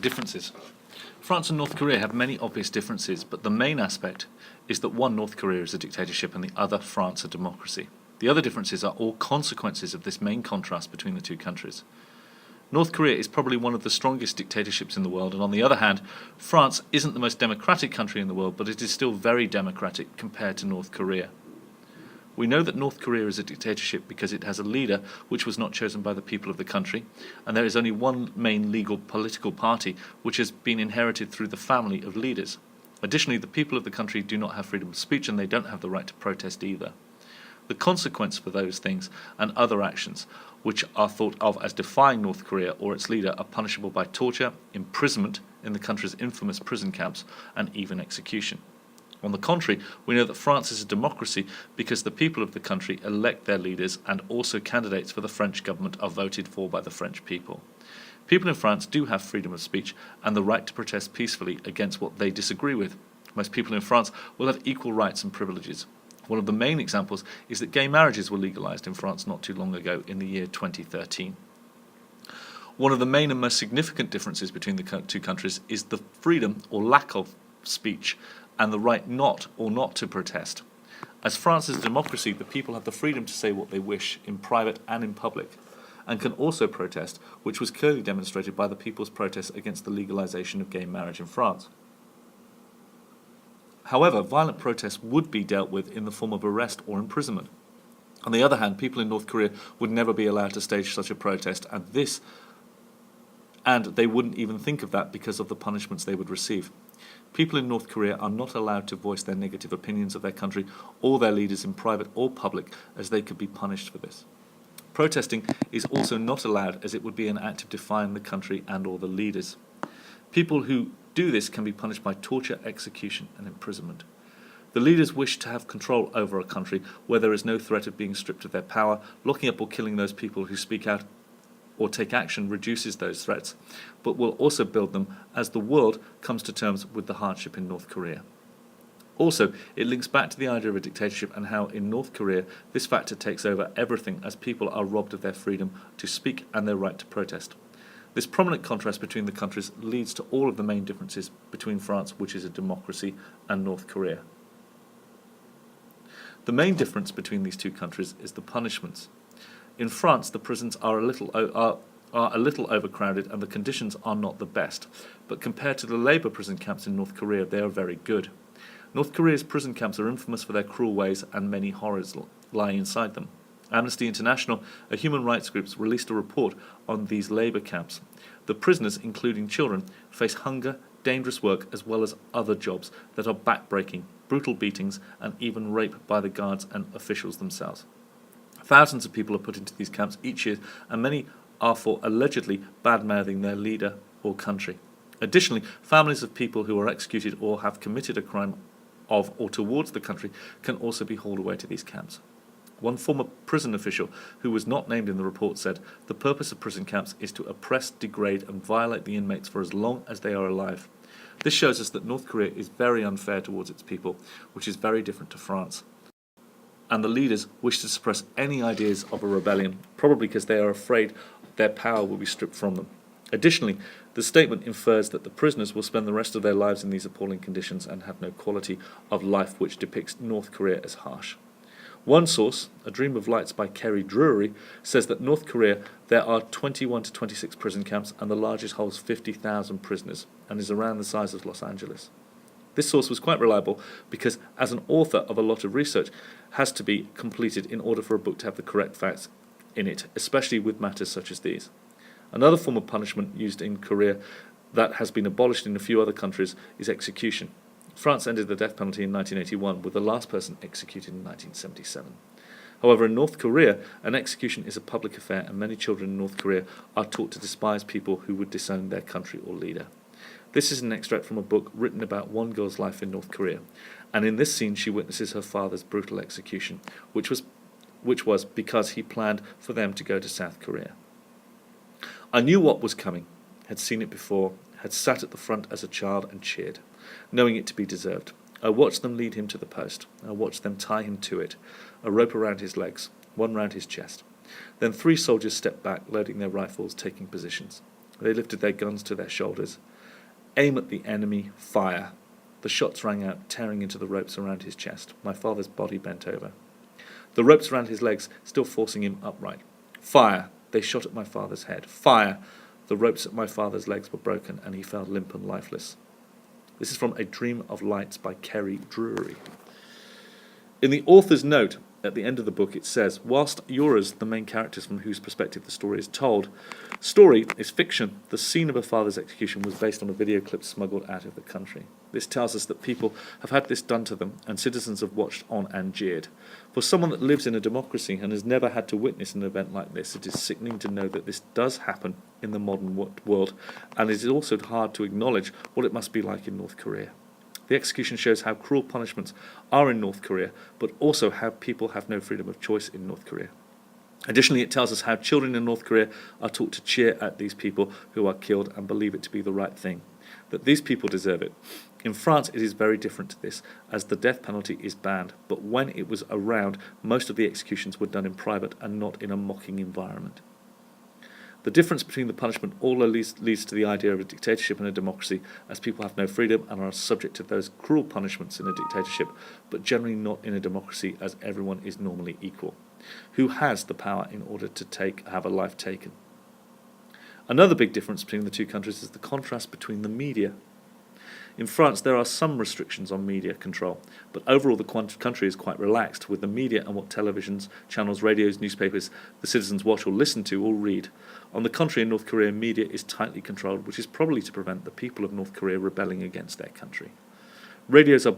Differences. France and North Korea have many obvious differences, but the main aspect is that one, North Korea is a dictatorship, and the other, France, a democracy. The other differences are all consequences of this main contrast between the two countries. North Korea is probably one of the strongest dictatorships in the world, and on the other hand, France isn't the most democratic country in the world, but it is still very democratic compared to North Korea. We know that North Korea is a dictatorship because it has a leader which was not chosen by the people of the country, and there is only one main legal political party which has been inherited through the family of leaders. Additionally, the people of the country do not have freedom of speech, and they don't have the right to protest either. The consequence for those things and other actions which are thought of as defying North Korea or its leader are punishable by torture, imprisonment in the country's infamous prison camps, and even execution. On the contrary, we know that France is a democracy because the people of the country elect their leaders, and also candidates for the French government are voted for by the French people. People in France do have freedom of speech and the right to protest peacefully against what they disagree with. Most people in France will have equal rights and privileges. One of the main examples is that gay marriages were legalized in France not too long ago, in the year 2013. One of the main and most significant differences between the two countries is the freedom or lack of speech and the right not to protest. As France is a democracy, the people have the freedom to say what they wish in private and in public, and can also protest, which was clearly demonstrated by the people's protests against the legalization of gay marriage in France. However, violent protests would be dealt with in the form of arrest or imprisonment. On the other hand, people in North Korea would never be allowed to stage such a protest, and they wouldn't even think of that because of the punishments they would receive. People in North Korea are not allowed to voice their negative opinions of their country or their leaders in private or public, as they could be punished for this. Protesting is also not allowed, as it would be an act of defying the country and or the leaders. People who do this can be punished by torture, execution, and imprisonment. The leaders wish to have control over a country where there is no threat of being stripped of their power. Locking up or killing those people who speak out or take action reduces those threats, but will also build them as the world comes to terms with the hardship in North Korea. Also, it links back to the idea of a dictatorship and how in North Korea this factor takes over everything, as people are robbed of their freedom to speak and their right to protest. This prominent contrast between the countries leads to all of the main differences between France, which is a democracy, and North Korea. The main difference between these two countries is the punishments. In France, the prisons are a little overcrowded and the conditions are not the best, but compared to the labour prison camps in North Korea, they are very good. North Korea's prison camps are infamous for their cruel ways, and many horrors lie inside them. Amnesty International, a human rights group, released a report on these labour camps. The prisoners, including children, face hunger, dangerous work, as well as other jobs that are backbreaking, brutal beatings, and even rape by the guards and officials themselves. Thousands of people are put into these camps each year, and many are for allegedly bad-mouthing their leader or country. Additionally, families of people who are executed or have committed a crime of or towards the country can also be hauled away to these camps. One former prison official, who was not named in the report, said, "The purpose of prison camps is to oppress, degrade, and violate the inmates for as long as they are alive." This shows us that North Korea is very unfair towards its people, which is very different to France. And the leaders wish to suppress any ideas of a rebellion, probably because they are afraid their power will be stripped from them. Additionally, the statement infers that the prisoners will spend the rest of their lives in these appalling conditions and have no quality of life, which depicts North Korea as harsh. One source, A Dream of Lights by Kerry Drury, says that North Korea there are 21 to 26 prison camps, and the largest holds 50,000 prisoners and is around the size of Los Angeles. This source was quite reliable because, as an author of a lot of research, has to be completed in order for a book to have the correct facts in it, especially with matters such as these. Another form of punishment used in Korea that has been abolished in a few other countries is execution. France ended the death penalty in 1981, with the last person executed in 1977. However, in North Korea, an execution is a public affair, and many children in North Korea are taught to despise people who would disown their country or leader. This is an extract from a book written about one girl's life in North Korea, and in this scene she witnesses her father's brutal execution, which was because he planned for them to go to South Korea. "I knew what was coming, had seen it before, had sat at the front as a child and cheered, knowing it to be deserved. I watched them lead him to the post. I watched them tie him to it, a rope around his legs, one round his chest. Then 3 soldiers stepped back, loading their rifles, taking positions. They lifted their guns to their shoulders. Aim at the enemy, fire. The shots rang out, tearing into the ropes around his chest. My father's body bent over. The ropes around his legs, still forcing him upright. Fire. They shot at my father's head. Fire. The ropes at my father's legs were broken, and he fell limp and lifeless. This is from A Dream of Lights by Kerry Drury. In the author's note at the end of the book, it says, whilst Euras, the main characters from whose perspective the story is told, story is fiction. The scene of a father's execution was based on a video clip smuggled out of the country. This tells us that people have had this done to them, and citizens have watched on and jeered. For someone that lives in a democracy and has never had to witness an event like this, it is sickening to know that this does happen in the modern world, and it is also hard to acknowledge what it must be like in North Korea. The execution shows how cruel punishments are in North Korea, but also how people have no freedom of choice in North Korea. Additionally, it tells us how children in North Korea are taught to cheer at these people who are killed and believe it to be the right thing, that these people deserve it. In France, it is very different to this, as the death penalty is banned, but when it was around, most of the executions were done in private and not in a mocking environment. The difference between the punishment leads to the idea of a dictatorship and a democracy, as people have no freedom and are subject to those cruel punishments in a dictatorship, but generally not in a democracy, as everyone is normally equal. Who has the power in order to have a life taken? Another big difference between the two countries is the contrast between the media. In France, there are some restrictions on media control, but overall the country is quite relaxed, with the media and what televisions, channels, radios, newspapers the citizens watch or listen to or read. On the contrary, in North Korea, media is tightly controlled, which is probably to prevent the people of North Korea rebelling against their country. Radios are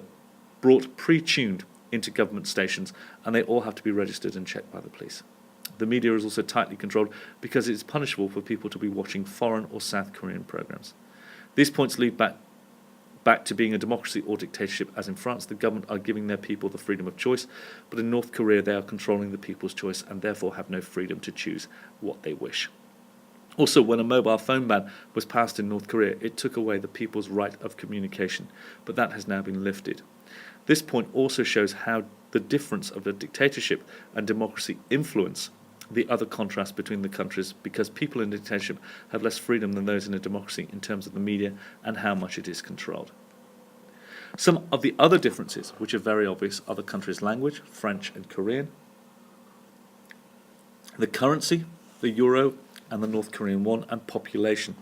brought pre-tuned into government stations, and they all have to be registered and checked by the police. The media is also tightly controlled because it is punishable for people to be watching foreign or South Korean programs. These points lead back to being a democracy or dictatorship, as in France the government are giving their people the freedom of choice, but in North Korea they are controlling the people's choice and therefore have no freedom to choose what they wish. Also, when a mobile phone ban was passed in North Korea, it took away the people's right of communication, but that has now been lifted. This point also shows how the difference of a dictatorship and democracy influence the other contrast between the countries, because people in a dictatorship have less freedom than those in a democracy in terms of the media and how much it is controlled. Some of the other differences, which are very obvious, are the country's language, French and Korean, the currency, the euro and the North Korean won, and population.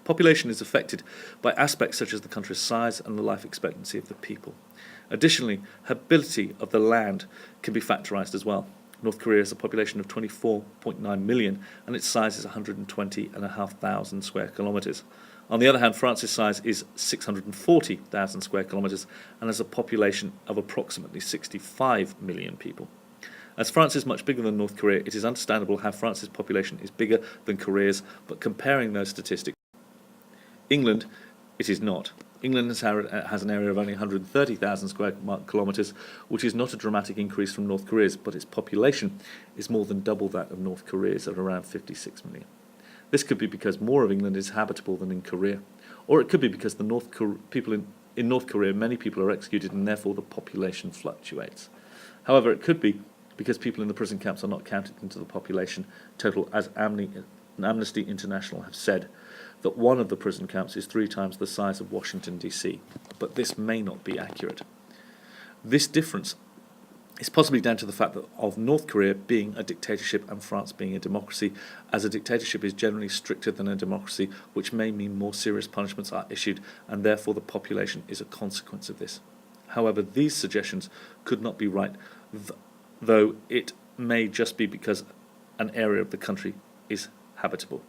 Population is affected by aspects such as the country's size and the life expectancy of the people. Additionally, habitability of the land can be factorized as well. North Korea has a population of 24.9 million, and its size is 120,500 square kilometres. On the other hand, France's size is 640,000 square kilometres and has a population of approximately 65 million people. As France is much bigger than North Korea, it is understandable how France's population is bigger than Korea's, but comparing those statistics, England, it is not. England has an area of only 130,000 square kilometres, which is not a dramatic increase from North Korea's, but its population is more than double that of North Korea's at around 56 million. This could be because more of England is habitable than in Korea, or it could be because in North Korea many people are executed and therefore the population fluctuates. However, it could be because people in the prison camps are not counted into the population total, as Amnesty International have said that one of the prison camps is 3 times the size of Washington, D.C., but this may not be accurate. This difference is possibly down to the fact of North Korea being a dictatorship and France being a democracy, as a dictatorship is generally stricter than a democracy, which may mean more serious punishments are issued, and therefore the population is a consequence of this. However, these suggestions could not be right, though it may just be because an area of the country is habitable.